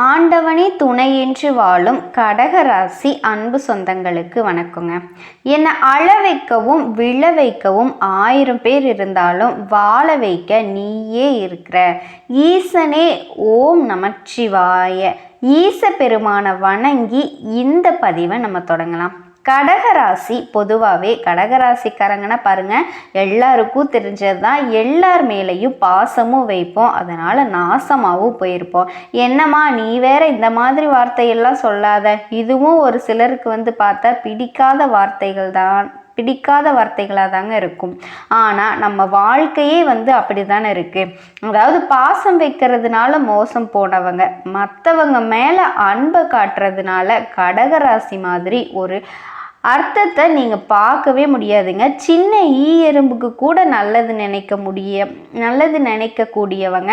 ஆண்டவனே துணையென்று வாழும் கடகராசி அன்பு சொந்தங்களுக்கு வணக்கங்க. என்னை அழ வைக்கவும் விழ வைக்கவும் 1000 பேர் இருந்தாலும் வாழ வைக்க நீயே இருக்கிற ஈசனே. ஓம் நமச்சிவாய. ஈச பெருமான வணங்கி இந்த பதிவை நம்ம தொடங்கலாம். கடகராசி பொதுவாகவே கடகராசிக்காரங்கன்னா பாருங்கள், எல்லாருக்கும் தெரிஞ்சது தான். எல்லார் மேலேயும் பாசமும் வைப்போம், அதனால் நாசமாகவும் போயிருப்போம். என்னம்மா நீ வேற இந்த மாதிரி வார்த்தையெல்லாம் சொல்லாத. இதுவும் ஒரு சிலருக்கு பார்த்தா பிடிக்காத வார்த்தைகளாக தாங்க இருக்கும். ஆனால் நம்ம வாழ்க்கையே அப்படி தானே இருக்குது. அதாவது பாசம் வைக்கிறதுனால மோசம் போனவங்க, மற்றவங்க மேலே அன்பை காட்டுறதுனால கடகராசி மாதிரி ஒரு அர்த்தத்தை நீங்கள் பார்க்கவே முடியாதுங்க. சின்ன எறும்புக்கு கூட நல்லது நினைக்கக்கூடியவங்க,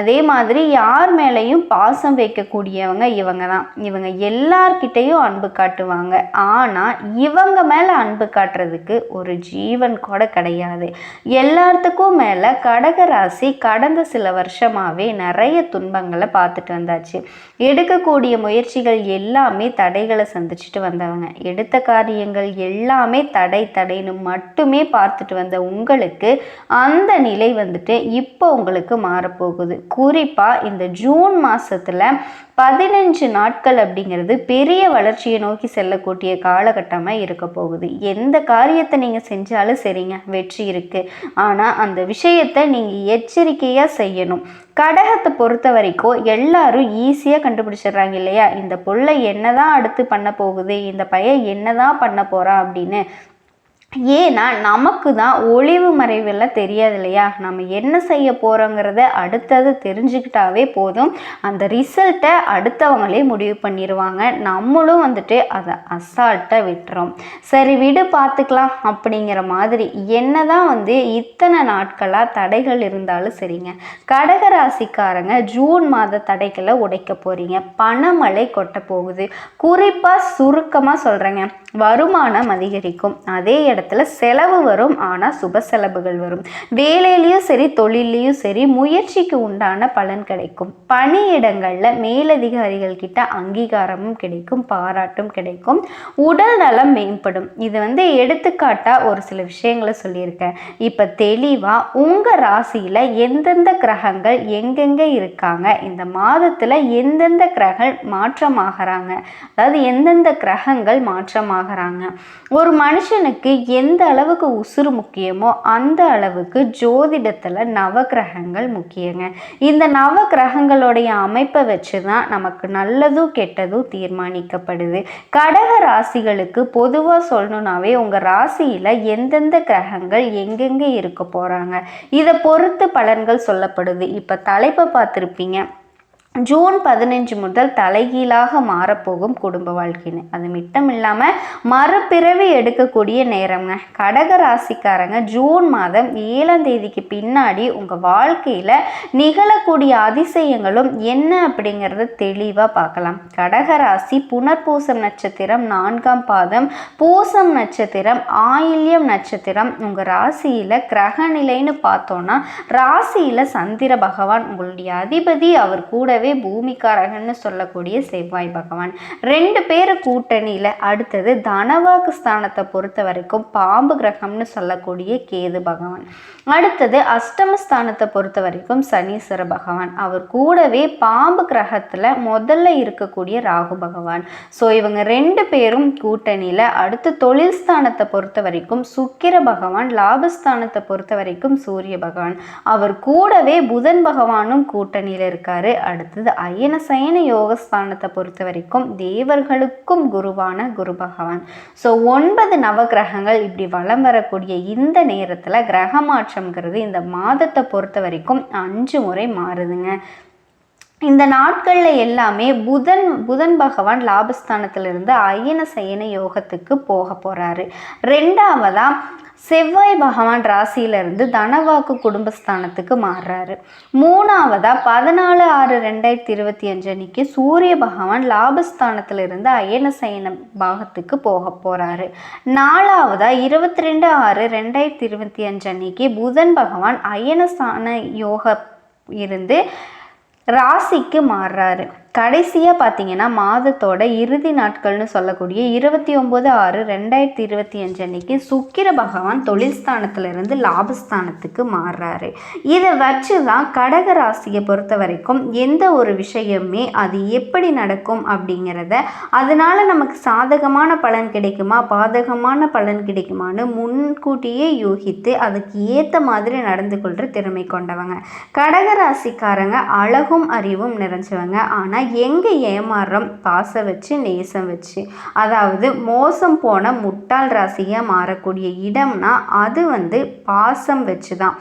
அதே மாதிரி யார் மேலேயும் பாசம் வைக்கக்கூடியவங்க இவங்க தான். இவங்க எல்லார்கிட்டையும் அன்பு காட்டுவாங்க. ஆனால் இவங்க மேலே அன்பு காட்டுறதுக்கு ஒரு ஜீவன் கூட கிடையாது. எல்லாத்துக்கும் மேலே கடகராசி கடந்த சில வருஷமாகவே நிறைய துன்பங்களை பார்த்துட்டு வந்தாச்சு. எடுக்கக்கூடிய முயற்சிகள் எல்லாமே தடைகளை சந்திச்சுட்டு வந்தவங்க. எடுத்த காரியங்கள் எல்லாமே தடைன்னு மட்டுமே பார்த்துட்டு வந்த உங்களுக்கு அந்த நிலை இப்போ உங்களுக்கு மாறப்போகுது. குறிப்பாக இந்த ஜூன் மாதத்தில் 15 நாட்கள் அப்படிங்கிறது பெரிய வளர்ச்சியை நோக்கி செல்லக்கூடிய காலகட்டமாக இருக்க போகுது. எந்த காரியத்தை நீங்கள் செஞ்சாலும் சரிங்க, வெற்றி இருக்குது. ஆனால் அந்த விஷயத்தை நீங்கள் எச்சரிக்கையாக செய்யணும். கடகத்தை பொறுத்த வரைக்கும் எல்லாரும் ஈஸியாக கண்டுபிடிச்சிடுறாங்க இல்லையா, இந்த பொருளை என்னதான் அடுத்து பண்ண போகுது, இந்த பையன் என்னதான் பண்ண போகிறான் அப்படின்னு. ஏன்னா நமக்கு தான் ஒளிவு மறைவெல்லாம் தெரியாது இல்லையா. நம்ம என்ன செய்ய போகிறோங்கிறத அடுத்தது தெரிஞ்சுக்கிட்டாவே போதும். அந்த ரிசல்ட்டை அடுத்தவங்களே முடிவு பண்ணிடுவாங்க. நம்மளும் அதை அசால்ட்டாக விட்டுறோம். சரி விடு பார்த்துக்கலாம் அப்படிங்கிற மாதிரி என்னதான் இத்தனை நாட்களாக தடைகள் இருந்தாலும் சரிங்க, கடகராசிக்காரங்க ஜூன் மாத தடைகளை உடைக்க போகிறீங்க. பணமழை கொட்ட போகுது. குறிப்பாக சுருக்கமாக சொல்கிறேங்க, வருமானம் அதிகரிக்கும். அதே இடத்துல செலவு வரும், ஆனால் சுப செலவுகள் வரும். வேலையிலையும் சரி தொழிலையும் சரி முயற்சிக்கு உண்டான பலன் கிடைக்கும். பணியிடங்களில் மேலதிகாரிகள் கிட்ட அங்கீகாரமும் கிடைக்கும், பாராட்டும் கிடைக்கும். உடல் நலம் மேம்படும். இது எடுத்துக்காட்டாக ஒரு சில விஷயங்களை சொல்லியிருக்கேன். இப்போ தெளிவாக உங்கள் ராசியில் எந்தெந்த கிரகங்கள் எங்கெங்கே இருக்காங்க, இந்த மாதத்தில் எந்தெந்த கிரகங்கள் மாற்றமாகறாங்க, அதாவது எந்தெந்த கிரகங்கள் மாற்றமாகறாங்க. ஒரு மனுஷனுக்கு எந்த அளவுக்கு உசுறு முக்கியமோ அந்த அளவுக்கு ஜோதிடத்தில் நவகிரகங்கள் முக்கியங்க. இந்த நவகிரகங்களுடைய அமைப்பை வச்சு தான் நமக்கு நல்லதும் கெட்டதும் தீர்மானிக்கப்படுது. கடக ராசிகளுக்கு பொதுவாக சொல்லணும்னாவே உங்கள் ராசியில் எந்தெந்த கிரகங்கள் எங்கெங்கே இருக்க போகிறாங்க இதை பொறுத்து பலன்கள் சொல்லப்படுது. இப்போ தலைப்பை பார்த்துருப்பீங்க, ஜூன் 15 முதல் தலைகீழாக மாறப்போகும் குடும்ப வாழ்க்கைன்னு. அது மிட்டம் இல்லாமல் மறுபிறவி எடுக்கக்கூடிய நேரங்க. கடக ராசிக்காரங்க ஜூன் மாதம் 7ஆம் தேதிக்கு பின்னாடி உங்கள் வாழ்க்கையில் நிகழக்கூடிய அதிசயங்களும் என்ன அப்படிங்கிறத தெளிவாக பார்க்கலாம். கடக ராசி புனர்பூசம் நட்சத்திரம் 4ஆம் பாதம், பூசம் நட்சத்திரம், ஆயில்யம் நட்சத்திரம். உங்கள் ராசியில் கிரக நிலைன்னு பார்த்தோன்னா ராசியில் சந்திர பகவான் உங்களுடைய அதிபதி, அவர் கூட பூமிக்காரகன்னு சொல்லக்கூடிய செவ்வாய் பகவான். 2 பேரு கூட்டணியில. அடுத்தது தனவாக்கு ஸ்தானத்தை பொறுத்த வரைக்கும் பாம்பு கிரகம்னு சொல்லக்கூடிய கேது பகவான். அடுத்தது அஷ்டமஸ்தானத்தை பொறுத்த வரைக்கும் சனீஸ்வர பகவான். அவர் கூடவே பாம்பு கிரகத்துல முதல்ல இருக்கக்கூடிய ராகு பகவான். ஸோ இவங்க 2 பேரும் கூட்டணியில. அடுத்து தொழில் ஸ்தானத்தை பொறுத்த வரைக்கும் சுக்கிர பகவான், லாபஸ்தானத்தை பொறுத்த வரைக்கும் சூரிய பகவான். அவர் கூடவே புதன் பகவானும் கூட்டணியில இருக்காரு. அடுத்தது அயன சயன யோகஸ்தானத்தை பொறுத்த வரைக்கும் தேவர்களுக்கும் குருவான குரு பகவான். ஸோ 9 நவகிரகங்கள் இப்படி வலம் வரக்கூடிய இந்த நேரத்தில் கிரக மாற்றம்ங்கிறது இந்த மாதத்தை பொறுத்த வரைக்கும் 5 முறை மாறுதுங்க. இந்த நாட்களில் எல்லாமே புதன் பகவான் லாபஸ்தானத்திலிருந்து அயன சயன யோகத்துக்கு போக போகிறாரு. 2ஆவதாக செவ்வாய் பகவான் ராசியிலிருந்து தனவாக்கு குடும்பஸ்தானத்துக்கு மாறுறாரு. 3ஆவதாக 14/6/2025 அன்னைக்கு சூரிய பகவான் லாபஸ்தானத்திலிருந்து அயன சயன பாகத்துக்கு போக போகிறாரு. 4ஆவதாக 22/6/2025 அன்னைக்கு புதன் பகவான் அயனஸ்தான யோக இருந்து ராசிக்கு மாறுறாரு. கடைசியாக பார்த்தீங்கன்னா மாதத்தோட இறுதி நாட்கள்னு சொல்லக்கூடிய 29/6/2025 அன்னைக்கு சுக்கிர பகவான் தொழில் ஸ்தானத்திலிருந்து லாபஸ்தானத்துக்கு மாறுறாரு. இதை வச்சு தான் கடக ராசியை பொறுத்த வரைக்கும் எந்த ஒரு விஷயமே அது எப்படி நடக்கும் அப்படிங்கிறத, அதனால நமக்கு சாதகமான பலன் கிடைக்குமா பாதகமான பலன் கிடைக்குமான்னு முன்கூட்டியே யூகித்து அதுக்கு ஏற்ற மாதிரி நடந்து கொள்கிற திறமை கொண்டவங்க கடக ராசிக்காரங்க. அழகும் அறிவும் நிறைஞ்சவங்க. ஆனால் எங்கே ஏமாறுறோம்? பாசம் வச்சு நேசம் வச்சு. அதாவது மோசம் போன முட்டாள் ராசியாக மாறக்கூடிய இடம்னா அது பாசம் வச்சு தான்.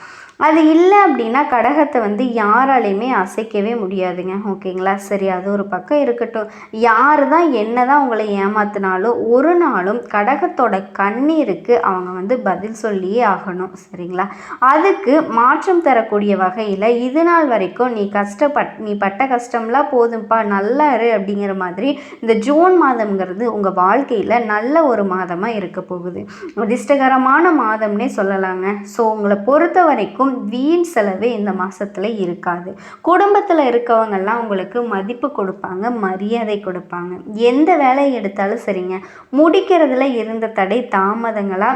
அது இல்லை அப்படின்னா கடகத்தை யாராலையுமே அசைக்கவே முடியாதுங்க. ஓகேங்களா? சரி, அது ஒரு பக்கம் இருக்கட்டும். யார் தான் என்ன தான் உங்களை ஏமாத்தினாலும் ஒரு நாளும் கடகத்தோட கண்ணீருக்கு அவங்க பதில் சொல்லியே ஆகணும். சரிங்களா? அதுக்கு மாற்றம் தரக்கூடிய வகையில் இது நாள் வரைக்கும் நீ பட்ட கஷ்டம்லாம் போதும்ப்பா, நல்லா இரு அப்படிங்கிற மாதிரி இந்த ஜூன் மாதம்ங்கிறது உங்கள் வாழ்க்கையில் நல்ல ஒரு மாதமாக இருக்க போகுது. அதிர்ஷ்டகரமான மாதம்னே சொல்லலாங்க. ஸோ உங்களை பொறுத்த வரைக்கும் வீண் செலவு இந்த மாசத்துல இருக்காது. குடும்பத்துல இருக்கவங்கெல்லாம் உங்களுக்கு மதிப்பு கொடுப்பாங்க, மரியாதை கொடுப்பாங்க. எந்த வேலையை எடுத்தாலும் சரிங்க, முடிக்கிறதுல இருந்த தடை தாமதங்களா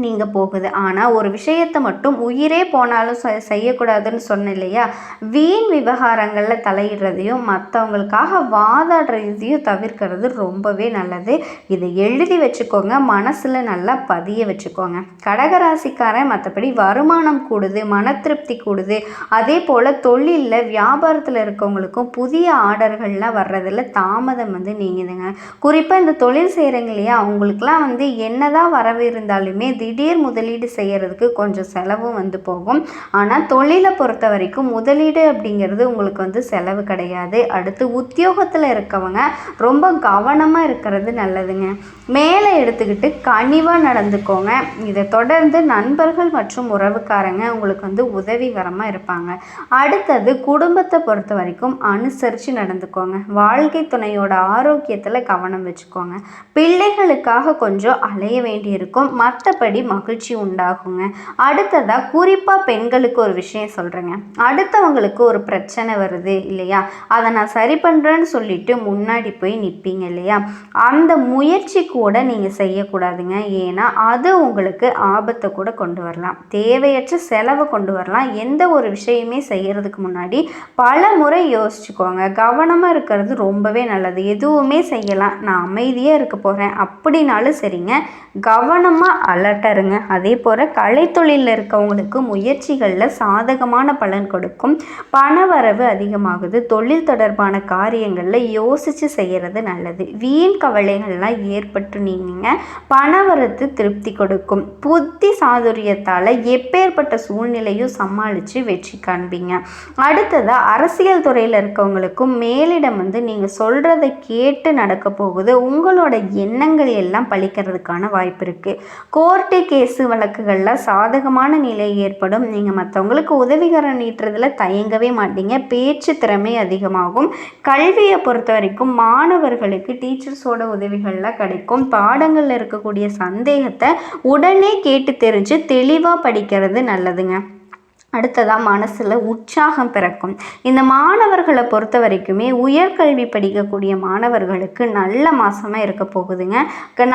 நீங்கள் போகுது. ஆனால் ஒரு விஷயத்தை மட்டும் உயிரே போனாலும் செய்யக்கூடாதுன்னு சொன்னேன் இல்லையா? வீண் விவகாரங்களில் தலையிடுறதையும் மற்றவங்களுக்காக வாதாடுறதையும் தவிர்க்கிறது ரொம்பவே நல்லது. இதை எழுதி வச்சுக்கோங்க, மனசில் நல்லா பதிய வச்சுக்கோங்க. கடகராசிக்காரன் மற்றபடி வருமானம் கூடுது, மன திருப்தி கூடுது. அதே போல் தொழிலில் வியாபாரத்தில் இருக்கவங்களுக்கும் புதிய ஆர்டர்கள்லாம் வர்றதில் தாமதம் நீங்குதுங்க. குறிப்பாக இந்த தொழில் செய்கிறவங்க இல்லையா, அவங்களுக்குலாம் என்னதான் வரவு இருந்தாலுமே திடீர் முதலீடு செய்கிறதுக்கு கொஞ்சம் செலவும் போகும். ஆனால் தொழிலை பொறுத்த வரைக்கும் முதலீடு அப்படிங்கிறது உங்களுக்கு செலவு கிடையாது. அடுத்து உத்தியோகத்தில் இருக்கவங்க ரொம்ப கவனமாக இருக்கிறது நல்லதுங்க. மேலே எடுத்துக்கிட்டு கனிவாக நடந்துக்கோங்க. இதை தொடர்ந்து நண்பர்கள் மற்றும் உறவுக்காரங்க உங்களுக்கு உதவிகரமாக இருப்பாங்க. அடுத்தது குடும்பத்தை பொறுத்த வரைக்கும் அனுசரித்து நடந்துக்கோங்க. வாழ்க்கை துணையோட ஆரோக்கியத்தில் கவனம் வச்சுக்கோங்க. பிள்ளைகளுக்காக கொஞ்சம் அலைய வேண்டியிருக்கும். மற்றபடி மகிழ்ச்சி உண்டாகுங்க. அடுத்ததாக குறிப்பாக பெண்களுக்கு ஒரு விஷயம் சொல்கிறேங்க. அடுத்தவங்களுக்கு ஒரு பிரச்சனை வருது இல்லையா, அதை நான் சரி பண்ணுறேன்னு சொல்லிட்டு முன்னாடி போய் நிற்பீங்க இல்லையா, அந்த முயற்சி கூட நீங்கள் செய்யக்கூடாதுங்க. ஏன்னா அது உங்களுக்கு ஆபத்தை கூட கொண்டு வரலாம், தேவையற்ற செலவை கொண்டு வரலாம். எந்த ஒரு விஷயமே செய்கிறதுக்கு முன்னாடி பல முறை யோசிச்சுக்கோங்க. கவனமாக இருக்கிறது ரொம்பவே நல்லது. எதுவுமே செய்யலாம், நான் அமைதியாக இருக்க போகிறேன் அப்படின்னாலும் சரிங்க, கவனமாக அலர்ட்டாக இருங்க. அதே போல் கலைத்தொழிலில் இருக்கவங்களுக்கு முயற்சிகளில் சாதகமான பலன் கொடுக்கும். பணவரவு அதிகமாகுது. தொழில் தொடர்பான காரியங்களில் யோசித்து செய்கிறது நல்லது. வீண் கவலைகள்லாம் ஏற்பட்டு நீங்க பணவரத்து திருப்தி கொடுக்கும். புத்தி சாதுரியத்தால் எப்பேற்பட்ட சூழ்நிலையும் சமாளித்து வெற்றி காண்பீங்க. அடுத்ததாக அரசியல் துறையில் இருக்கவங்களுக்கும் மேலிடம் நீங்கள் சொல்கிறத கேட்டு நடக்க போகுது. உங்களோட எண்ணங்கள் எல்லாம் பழிக்கிறதுக்கான வாய்ப்பு இருக்குது. கோர்ட்டு கேஸு வழக்குகளில் சாதகமான நிலை ஏற்படும். நீங்கள் மற்றவங்களுக்கு உதவிகரம் நீட்டுறதுல தயங்கவே மாட்டீங்க. பேச்சு திறமை அதிகமாகும். கல்வியை பொறுத்த வரைக்கும் மாணவர்களுக்கு டீச்சர்ஸோட உதவிகள்லாம் கிடைக்கும். பாடங்களில் இருக்கக்கூடிய சந்தேகத்தை உடனே கேட்டு தெரிஞ்சு தெளிவாக படிக்கிறது நல்லதுங்க. அடுத்ததாக மனசில் உற்சாகம் பிறக்கும். இந்த மாணவர்களை பொறுத்த வரைக்குமே உயர்கல்வி படிக்கக்கூடிய மாணவர்களுக்கு நல்ல மாதமாக இருக்க போகுதுங்க.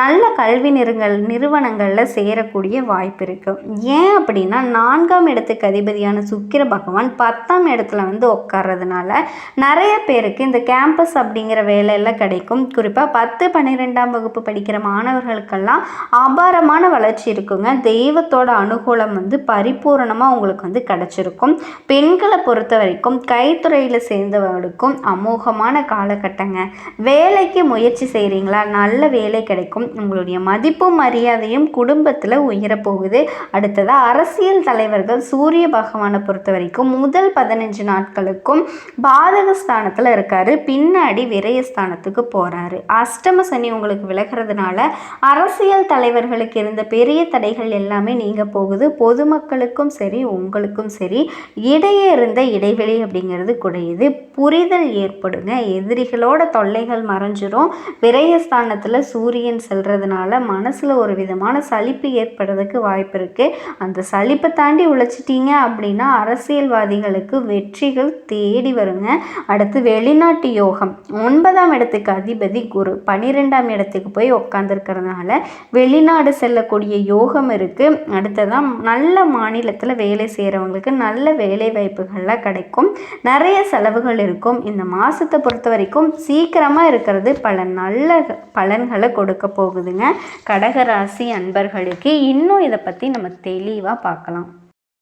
நல்ல கல்வி நிறுவனங்களில் சேரக்கூடிய வாய்ப்பு இருக்குது. ஏன் அப்படின்னா 4ஆம் இடத்துக்கு அதிபதியான சுக்கிர பகவான் 10ஆம் இடத்துல உட்கார்றதுனால நிறைய பேருக்கு இந்த கேம்பஸ் அப்படிங்கிற வேலையெல்லாம் கிடைக்கும். குறிப்பாக 10, 12ஆம் வகுப்பு படிக்கிற மாணவர்களுக்கெல்லாம் அபாரமான வளர்ச்சி இருக்குங்க. தெய்வத்தோட அனுகூலம் பரிபூரணமாக உங்களுக்கு கிடைச்சிருக்கும். பெண்களை பொறுத்த வரைக்கும் கைத்துறையில் சேர்ந்தவர்களுக்கும் அமோகமான காலகட்டங்க. வேலைக்கு முயற்சி செய்கிறீங்களா, நல்ல வேலை கிடைக்கும். உங்களுடைய மதிப்பும் மரியாதையும் குடும்பத்தில் உயரப்போகுது. அடுத்ததாக அரசியல் தலைவர்கள் சூரிய பகவானை பொறுத்த வரைக்கும் முதல் 15 நாட்களுக்கும் பாதகஸ்தானத்தில் இருக்காரு. பின்னாடி விரயஸ்தானத்துக்கு போகிறாரு. அஷ்டம சனி உங்களுக்கு விலகிறதுனால அரசியல் தலைவர்களுக்கு இருந்த பெரிய தடைகள் எல்லாமே நீங்க போகுது. பொதுமக்களுக்கும் சரி உங்களுக்கு நண்பர்களுக்கும் சரி இடையே இருந்த இடைவெளி அப்படிங்கிறது குறையுது, புரிதல் ஏற்படுங்க, எதிரிகளோட தொல்லைகள் மறைஞ்சிரும். விரயஸ்தானத்தில் சூரியன் செல்றதுனால மனசில் ஒரு விதமான சலிப்பு ஏற்படுறதுக்கு வாய்ப்பு இருக்குது. அந்த சலிப்பை தாண்டி உழைச்சிட்டிங்க அப்படின்னா அரசியல்வாதிகளுக்கு வெற்றிகள் தேடி வருங்க. அடுத்து வெளிநாட்டு யோகம், 9ஆம் இடத்துக்கு அதிபதி குரு 12ஆம் இடத்துக்கு போய் உட்காந்துருக்கிறதுனால வெளிநாடு செல்லக்கூடிய யோகம் இருக்குது. அடுத்ததான் நல்ல மாநிலத்தில் வேலை செய்கிறவங்களுக்கு நல்ல வேலை வாய்ப்புகள்லாம் கிடைக்கும், நிறைய செலவுகள் இருக்கும். இந்த மாதத்தை பொறுத்த வரைக்கும் சீக்கிரமாக இருக்கிறது பல நல்ல பலன்களை கொடுக்க போகுதுங்க. கடகராசி அன்பர்களுக்கு இன்னும் இதை பற்றி நம்ம தெளிவாக பார்க்கலாம்.